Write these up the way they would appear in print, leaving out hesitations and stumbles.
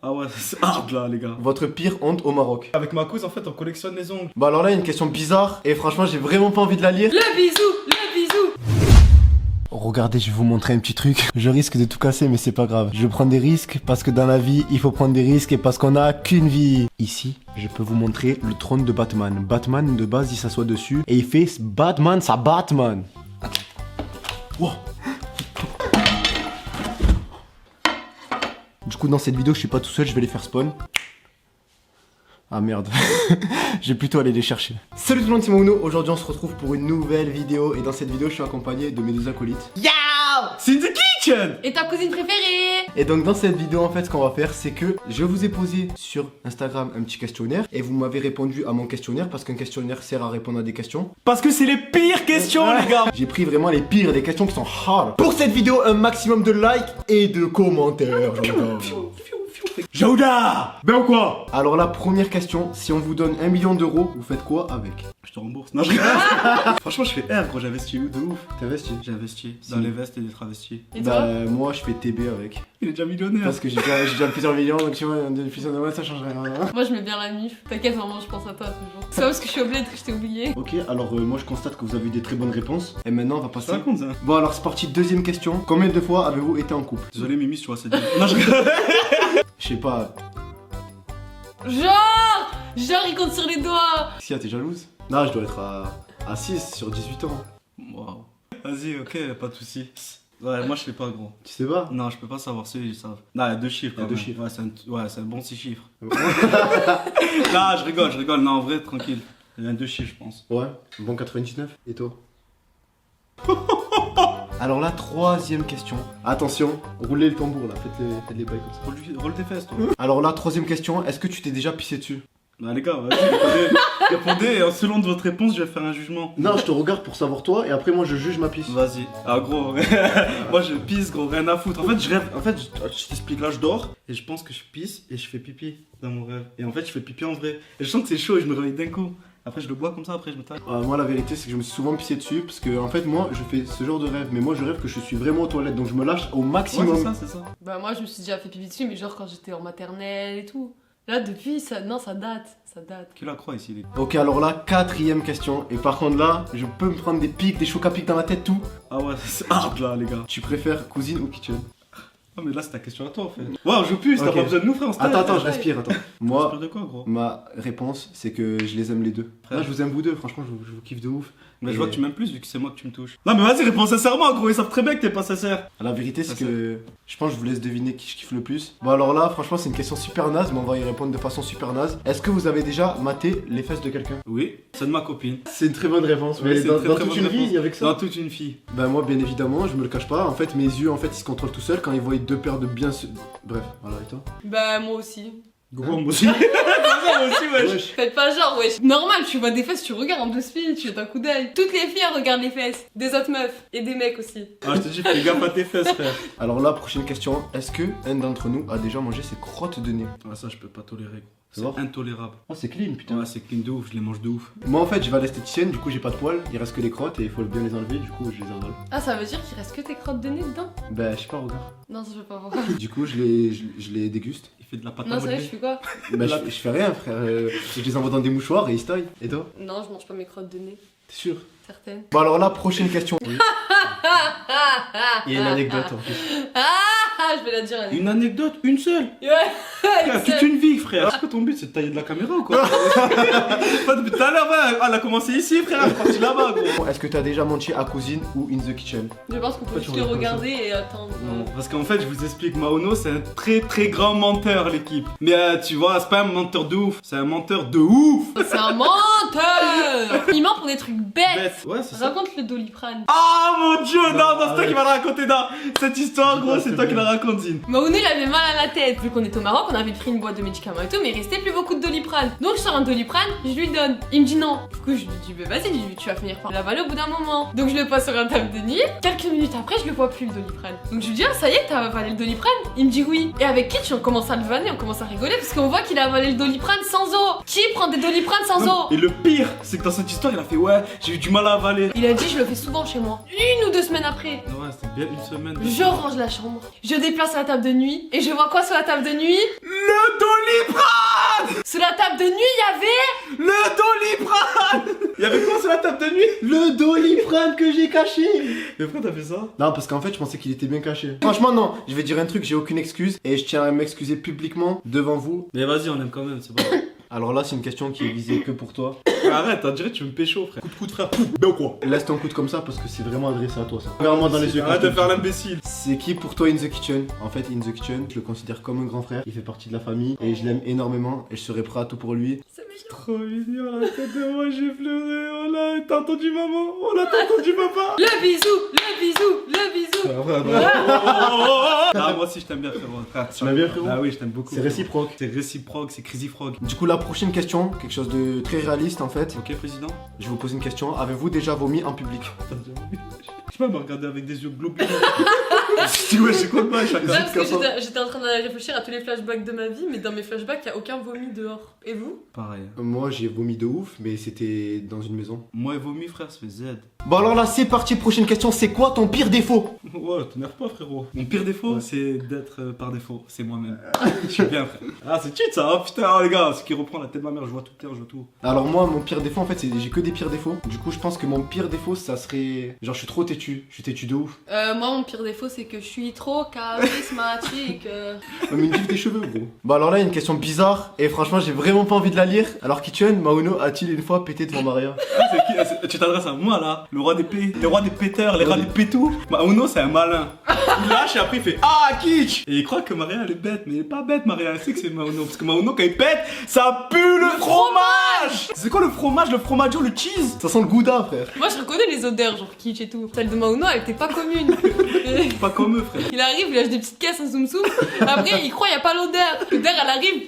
Ah ouais, c'est hard là, les gars. Votre pire honte au Maroc. Avec ma cause, en fait, on collectionne les ongles. Bah alors là, il y a une question bizarre et franchement, j'ai vraiment pas envie de la lire. Le bisou, le bisou. Regardez, je vais vous montrer un petit truc. Je risque de tout casser, mais c'est pas grave. Je prends des risques parce que dans la vie, il faut prendre des risques et parce qu'on a qu'une vie. Ici, je peux vous montrer le trône de Batman. Batman, de base, il s'assoit dessus et il fait Batman, ça Batman. Wow. Du coup, dans cette vidéo, je suis pas tout seul, je vais les faire spawn. Ah merde, j'ai plutôt aller les chercher. Salut tout le monde, c'est Mauno. Aujourd'hui on se retrouve pour une nouvelle vidéo et dans cette vidéo je suis accompagné de mes deux acolytes. Yo! C'est in the kitchen. Et ta cousine préférée? Et donc dans cette vidéo en fait ce qu'on va faire c'est que je vous ai posé sur Instagram un petit questionnaire et vous m'avez répondu à mon questionnaire parce qu'un questionnaire sert à répondre à des questions. Parce que c'est les pires questions, les gars. J'ai pris vraiment les pires, des questions qui sont hard. Pour cette vidéo un maximum de likes et de commentaires. Jaouda. Ben ou quoi? Alors la première question, si on vous donne 1 million d'euros, vous faites quoi avec? Je te rembourse. Non, je rigole. Franchement, je fais R, gros, j'investis de ouf. T'as investi? J'ai investi Si. dans les vestes et les travestis. Et toi? Bah moi je fais TB avec. Il est déjà millionnaire. Parce que j'ai déjà plusieurs millions donc tu vois, plusieurs millions ça change rien. Moi je mets bien la mif. T'inquiète, maman, je pense à toi toujours. C'est pas parce que je suis au bled que je t'ai oublié. Ok, alors moi je constate que vous avez eu des très bonnes réponses. Et maintenant on va passer. Ça raconte ça. Bon alors c'est parti, deuxième question. Combien de fois avez-vous été en couple? Désolé, Mimi, si tu vois cette vidéo. Non, je rigole. Je sais pas. Genre, il compte sur les doigts. Si t'es jalouse? Non, je dois être à 6 sur 18 ans. Waouh. Vas-y, ok, pas de soucis. Ouais, moi je fais pas, gros. Tu sais pas? Non, je peux pas savoir, ceux ils savent. Non, il y a deux chiffres. Il y a quand deux même. chiffres. Ouais, c'est un bon 6 chiffres. Non, je rigole. Non, en vrai, tranquille. Il y a deux chiffres, je pense. Ouais, bon 99. Et toi? Alors la troisième question. Attention, roulez le tambour là, faites les bails comme ça. Roule tes fesses, toi. Alors la troisième question, est-ce que tu t'es déjà pissé dessus? Bah, les gars, vas-y, répondez. Et selon de votre réponse, je vais faire un jugement. Non, je te regarde pour savoir toi et après moi je juge ma pisse. Vas-y. Ah, gros, moi je pisse, gros, rien à foutre. En fait, je rêve. En fait, je t'explique, là, je dors et je pense que je pisse et je fais pipi dans mon rêve. Et en fait, je fais pipi en vrai. Et je sens que c'est chaud et je me réveille d'un coup. Après, je le bois comme ça, après, je me tape. Moi la vérité c'est que je me suis souvent pissé dessus parce que en fait moi je fais ce genre de rêve mais moi je rêve que je suis vraiment aux toilettes donc je me lâche au Ouais, maximum. c'est ça. Bah moi je me suis déjà fait pipi dessus, mais genre quand j'étais en maternelle et tout. Là depuis, ça date. Qui la croit ici, les gars? Ok alors là quatrième question et par contre là je peux me prendre des pics, des chocs à pics dans la tête tout. Ah ouais, c'est hard là, les gars. Tu préfères cousine ou kitchen? Ah, mais là, c'est ta question à toi, en fait. Waouh, je pue, t'as Ok. pas besoin de nous, frère. On se tape. Attends, je respire, attends. Moi, Respire de quoi, gros? ma réponse, c'est que je les aime les deux. Frère. Là, je vous aime vous deux, franchement, je vous kiffe de ouf. Mais Et je vois que tu m'aimes plus vu que c'est moi que tu me touches. Non, mais vas-y, réponds sincèrement, gros. Ils savent très bien que t'es pas sincère. La vérité, c'est Ça, que je pense que je vous laisse deviner qui je kiffe le plus. Bon, alors là, franchement, c'est une question super naze, mais on va y répondre de façon super naze. Est-ce que vous avez déjà maté les fesses de quelqu'un? Oui, c'est de ma copine. C'est une très bonne réponse, Oui, mais c'est dans, une très, dans très toute bonne une réponse. vie, avec ça. Dans toute une fille. Ben moi, bien évidemment, je me le cache pas. En fait, mes yeux, en fait, ils se contrôlent tout seuls quand ils voient deux paires de bien... Bref, voilà, et toi? Bah moi aussi. Gros, moi aussi. Moi aussi, wesh. Wesh. Faites pas genre, wesh. Normal, tu vois des fesses, tu regardes en deux filles, tu jettes un coup d'œil. Toutes les filles elles regardent les fesses. Des autres meufs. Et des mecs aussi. Ah, je te dis, fais gaffe à tes fesses, frère. Alors là, prochaine question. Est-ce que un d'entre nous a déjà mangé ses crottes de nez? Ah, ça, je peux pas tolérer, gros. C'est C'est vrai intolérable. Oh, c'est clean, putain. Ouais, c'est clean de ouf, je les mange de ouf. Moi en fait je vais à l'esthéticienne, du coup j'ai pas de poils, il reste que les crottes et il faut bien les enlever, du coup je les enlève. Ah, ça veut dire qu'il reste que tes crottes de nez dedans? Bah je sais pas, regarde. Non, ça je veux pas voir. Du coup je les déguste. Il fait de la pâte à Non, c'est vrai, je modeler. fais quoi? Bah je fais rien frère, je les envoie dans des mouchoirs et ils se taillent. Et toi? Non, je mange pas mes crottes de nez. T'es sûr? Certaines. Bon alors là, prochaine question. Il y a une anecdote en plus. Ah, je vais la dire. Elle. Une anecdote, une seule. Ouais. Frère, toute une vie, frère. Est-ce que ton but c'est de tailler de la caméra ou quoi? Pas depuis tout à l'heure, ouais. Elle a commencé ici, frère. Elle est partie là-bas, gros. Bon, est-ce que t'as déjà menti à cousine ou in the kitchen? Je pense qu'on peut Pourquoi tu juste le regardes comme regarder et attendre. Non, parce qu'en fait, je vous explique, Maono, c'est un très très grand menteur, l'équipe. Mais tu vois, c'est pas un menteur de ouf, c'est un menteur de ouf. C'est un menteur. Il ment pour des trucs bêtes. Bête. Ouais, c'est ça. Raconte le Doliprane. Ah mon dieu, non, c'est toi arrête. qui vas la raconter, non. Cette histoire, Dis gros, pas, c'est s'il toi te qui plaît. la raconte, Zine. Maounou il avait mal à la tête. Vu qu'on était au Maroc, on avait pris une boîte de médicaments. médicaments et tout, mais il restait plus beaucoup de Doliprane. Donc je sors un Doliprane, je lui donne. Il me dit non. Du coup, je lui dis, bah vas-y, tu vas finir par l'avaler au bout d'un moment. Donc je le pose sur la table de nuit. Quelques minutes après, je le vois plus le Doliprane. Donc je lui dis, ah, ça y est, t'as avalé le Doliprane? Il me dit oui. Et avec Kitsch, on commence à le vanner, on commence à rigoler parce qu'on voit qu'il a avalé le Doliprane sans eau. Qui prend des Doliprane sans eau? Et le pire, c'est que dans cette histoire, il a fait ouais, j'ai eu du mal à avaler. Il a dit, je le fais souvent chez moi. 1 ou 2 semaines après. Ouais, c'était bien une semaine. Je range la chambre, je déplace la table de nuit et je vois quoi sur la table de nuit? Le Doliprane! Sur la table de nuit, il y avait... Le Doliprane! Il y avait quoi sur la table de nuit? Le Doliprane que j'ai caché. Mais pourquoi t'as fait ça? Non, parce qu'en fait, je pensais qu'il était bien caché. Franchement, non, je vais dire un truc, j'ai aucune excuse et je tiens à m'excuser publiquement devant vous. Mais vas-y, on aime quand même, c'est pas. Alors là, c'est une question qui est visée que pour toi. Arrête, on dirait que tu me pécho, frère. Coup de coude, frère. Pouf, ben quoi? Laisse ton coude comme ça parce que c'est vraiment adressé à toi ça. Regarde-moi dans les yeux. Arrête de faire l'imbécile. C'est qui pour toi In The Kitchen? En fait, In The Kitchen, je le considère comme un grand frère. Il fait partie de la famille et je l'aime énormément et je serai prêt à tout pour lui. C'est mignon. Trop mignon, la tête de moi, j'ai pleuré. Oh là, t'as entendu maman? Oh là, t'as entendu papa? Le bisou, le bisou, le bisou. Ah, moi aussi, je t'aime bien, frérot. Frère, Tu m'aimes bien, frérot? Ah oui, je t'aime beaucoup. C'est réciproque. C'est réciproque, c'est Crazy Frog. Du coup, la prochaine question, quelque chose de très réaliste en fait. Ok, président? Je vais vous poser une question. Avez-vous déjà vomi en public? Je sais pas, me regarder avec des yeux globuleux. Je dis, ouais, j'ai quoi de mal, chacun. Parce que j'étais en train de réfléchir à tous les flashbacks de ma vie, mais dans mes flashbacks, il n'y a aucun vomi dehors. Et vous? Pareil. Moi, j'ai vomi de ouf, mais c'était dans une maison. Moi, et vomi, frère, ça fait Z. Bon, alors là, c'est parti. Prochaine question. C'est quoi ton pire défaut? Ouais, t'énerve pas, frérot. Mon pire défaut, Ouais. c'est d'être par défaut. C'est moi-même. Je suis bien, frère. Ah, c'est cheat ça, oh, putain, oh, les gars, ce qui reprend la tête de ma mère, je vois tout, je vois tout. Alors, moi, mon pire défaut, en fait, c'est j'ai que des pires défauts. Du coup, je pense que mon pire défaut, ça serait. Genre, je suis trop têtu. Je suis têtu de ouf. Moi, mon pire défaut, c'est que je suis trop charismatique. Même une gifle des cheveux, gros. Bon, alors là, il y a une question bizarre. Et franchement, j'ai vraiment pas envie de la lire. Alors, Kitchen, Mauno a-t-il une fois pété devant Maria? Tu t'adresses à moi là, le roi des péteurs, les rois des pétous. Bah, Uno, c'est un malin. Il lâche et après il fait ah, kitsch. Et il croit que Maria elle est bête, mais elle est pas bête, Maria. Elle sait que c'est Mauno. Parce que Mauno, quand il pète, ça pue le fromage. C'est quoi le fromage, le fromaggio, le cheese? Ça sent le gouda, frère. Moi, je reconnais les odeurs, genre kitsch et tout. Celle de Mauno, elle était pas commune. Et Pas comme eux, frère. il arrive, il lâche des petites caisses à zoom zoom. Après, il croit qu'il n'y a pas l'odeur. L'odeur, elle arrive.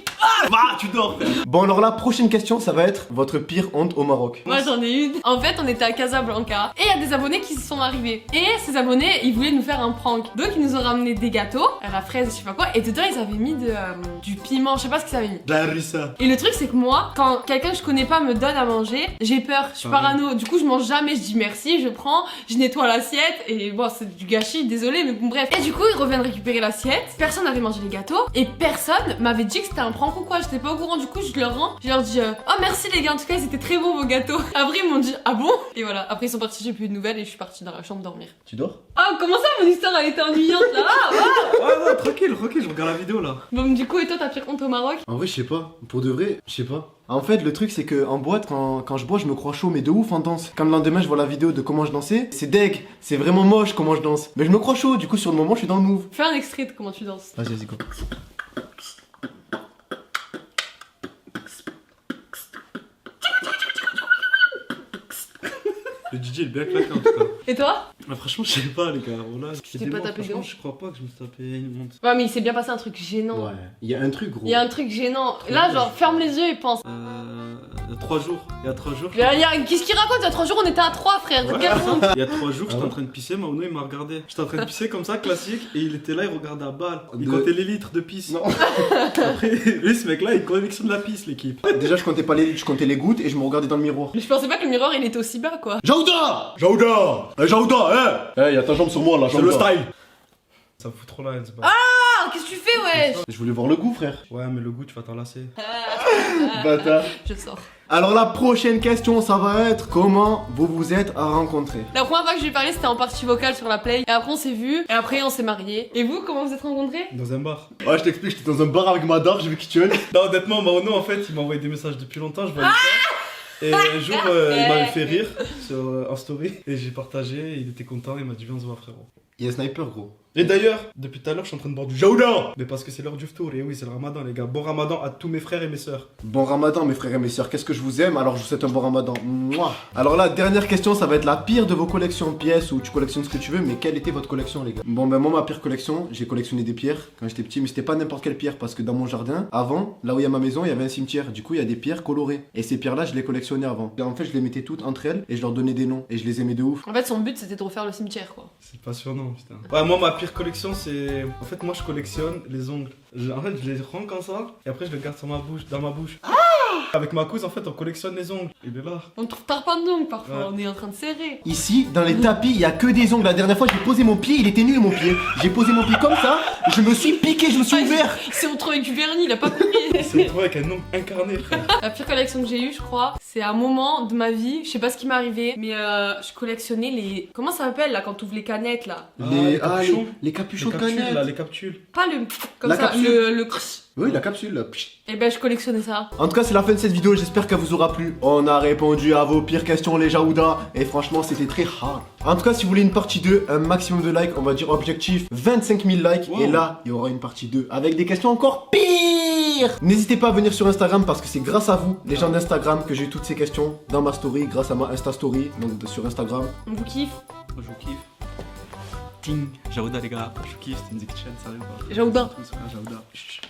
Bah, tu dors, frère. Bon, alors la prochaine question, ça va être votre pire honte au Maroc. Moi, j'en ai une. En fait, on était à Casablanca et il y a des abonnés qui se sont arrivés. Et ces abonnés, ils voulaient nous faire un prank. Donc, ils nous ont ramené des gâteaux à la fraise, je sais pas quoi. Et dedans, ils avaient mis du piment, je sais pas ce qu'ils avaient mis. De la rissa. Et le truc, c'est que moi, quand quelqu'un que je connais pas me donne à manger, j'ai peur, je suis parano. Du coup, je mange jamais, je dis merci, je prends, je nettoie l'assiette. Et bon, c'est du gâchis, désolé, mais bon, bref. Et du coup, ils reviennent récupérer l'assiette. Personne n'avait mangé les gâteaux. Et personne m'avait dit que c'était un prank ou quoi. J'étais pas au courant. Du coup, je leur rends. Je leur dis oh, merci les gars, en tout cas, ils étaient très bons vos gâteaux. Après, ils m'ont dit ah bon? Et voilà. Après, ils sont partis, j'ai plus de nouvelles et je suis partie dans la chambre dormir. Tu dors? Ah, comment ça, mon histoire, elle était ennuyante là? Ouais, tranquille, je regarde la vidéo là. Bon, du coup, et toi, t'as pire honte au Maroc? En vrai, je sais pas. Pour de vrai, je sais pas. En fait, le truc, c'est que en boîte, quand je bois, je me crois chaud, mais de ouf en danse. Quand le lendemain, je vois la vidéo de comment je dansais, c'est deg. C'est vraiment moche comment je danse. Mais je me crois chaud, du coup, sur le moment, je suis dans le move. Fais un extrait de comment tu danses. Vas-y, go. Le DJ il est bien claqué en tout cas. Et toi? Mais franchement, je sais pas, les gars. Voilà, Tu t'es pas tapé de honte? Je crois pas que je me suis tapé une honte. Ouais, mais il s'est bien passé un truc gênant. Ouais. Il y a un truc, gros. Il y a un truc gênant. Là, genre, ferme les yeux et pense. Il y a 3 jours. Qu'est-ce qu'il raconte? Il y a 3 jours, on était à 3, frère. Ouais. Quelle honte. Il y a 3 jours, j'étais en train de pisser, Mauno il m'a regardé. J'étais en train de pisser comme ça, classique, et il était là, il regardait à balle. Il comptait les litres de pisse. Non. Après, lui, ce mec là, il collectionne la pisse, l'équipe. Déjà, je comptais pas les litres, je comptais les gouttes et je me regardais dans le miroir. Mais je pensais pas que le miroir, il était aussi bas, quoi. Jaouda! Jaouda! Jaouda, eh! Eh, y'a ta jambe sur moi là, C'est le style. Ça me fout trop la haine, c'est pas. Ah, qu'est-ce que tu fais, ouais? Je voulais voir le goût, frère. Ouais, mais le goût, tu vas t'en lasser. Bâtard. Je sors. Alors, la prochaine question, ça va être comment vous vous êtes rencontrés? La première fois que je lui ai parlé, c'était en partie vocale sur la play. Et après, on s'est vu. Et après, on s'est mariés. Et vous, comment vous êtes rencontrés? Dans un bar. Ouais, je t'explique, j'étais dans un bar avec ma dard, j'ai vu Kitchen. Non, honnêtement, Mauno, en fait, il m'a envoyé des messages depuis longtemps, je voyais ça. Et un jour, il m'avait fait rire sur en story. Et j'ai partagé, il était content, il m'a dit viens on se voir, frérot. Il y a un sniper, gros. Et d'ailleurs, depuis tout à l'heure, je suis en train de boire du Jaouda. Mais parce que c'est l'heure du ftour. Et oui, c'est le ramadan, les gars. Bon ramadan à tous mes frères et mes sœurs. Bon ramadan mes frères et mes sœurs, qu'est-ce que je vous aime, alors je vous souhaite un bon ramadan. Mouah. Alors là, dernière question, ça va être la pire de vos collections de pièces, ou tu collectionnes ce que tu veux, mais quelle était votre collection les gars? Bon ben moi ma pire collection, j'ai collectionné des pierres quand j'étais petit, mais c'était pas n'importe quelle pierre, parce que dans mon jardin, avant, là où il y a ma maison, il y avait un cimetière, du coup il y a des pierres colorées. Et ces pierres là, je les collectionnais avant. Et en fait, je les mettais toutes entre elles, et je leur donnais des noms, et je les aimais de ouf. En fait, son but c'était de refaire le cimetière quoi. C'est passionnant, putain. Ouais, moi, ma pire collection, c'est. En fait, moi, je collectionne les ongles. En fait, je les rends comme ça, et après, je les garde sur ma bouche, dans ma bouche. Avec ma cousine, en fait, on collectionne les ongles. Il est là. On trouve pas de d'ongles parfois, Ouais. on est en train de serrer. Ici, dans les tapis, il y a que des ongles. La dernière fois, j'ai posé mon pied, il était nul mon pied. J'ai posé mon pied comme ça, je me suis piqué, je me suis ouvert. C'est retrouvé avec du vernis, il a pas compris. C'est toi avec un ongle incarné, frère. La pire collection que j'ai eue, je crois, c'est un moment de ma vie, je sais pas ce qui m'est arrivé, mais je collectionnais les. Comment ça s'appelle là quand t'ouvres les canettes là? Les capuchons. Les capuchons Les de capsules, canettes. là, les capsules. Pas le. Comme La ça, capsule. le crch. Oui, la capsule là. Psh. Et ben je collectionnais ça. En tout cas, c'est la fin de cette vidéo, j'espère qu'elle vous aura plu. On a répondu à vos pires questions, les Jaouda, et franchement, c'était très hard. En tout cas, si vous voulez une partie 2, un maximum de likes, on va dire objectif 25 000 likes, Wow. et là, il y aura une partie 2 avec des questions encore pires. N'hésitez pas à venir sur Instagram parce que c'est grâce à vous, les gens d'Instagram, que j'ai eu toutes ces questions dans ma story, grâce à ma Insta Story, donc sur Instagram. On vous kiffe. Moi, je vous kiffe. Ting, Jaouda, les gars. Je vous kiffe, c'était une chaîne, sérieux. Jaouda. Jaouda. Chut.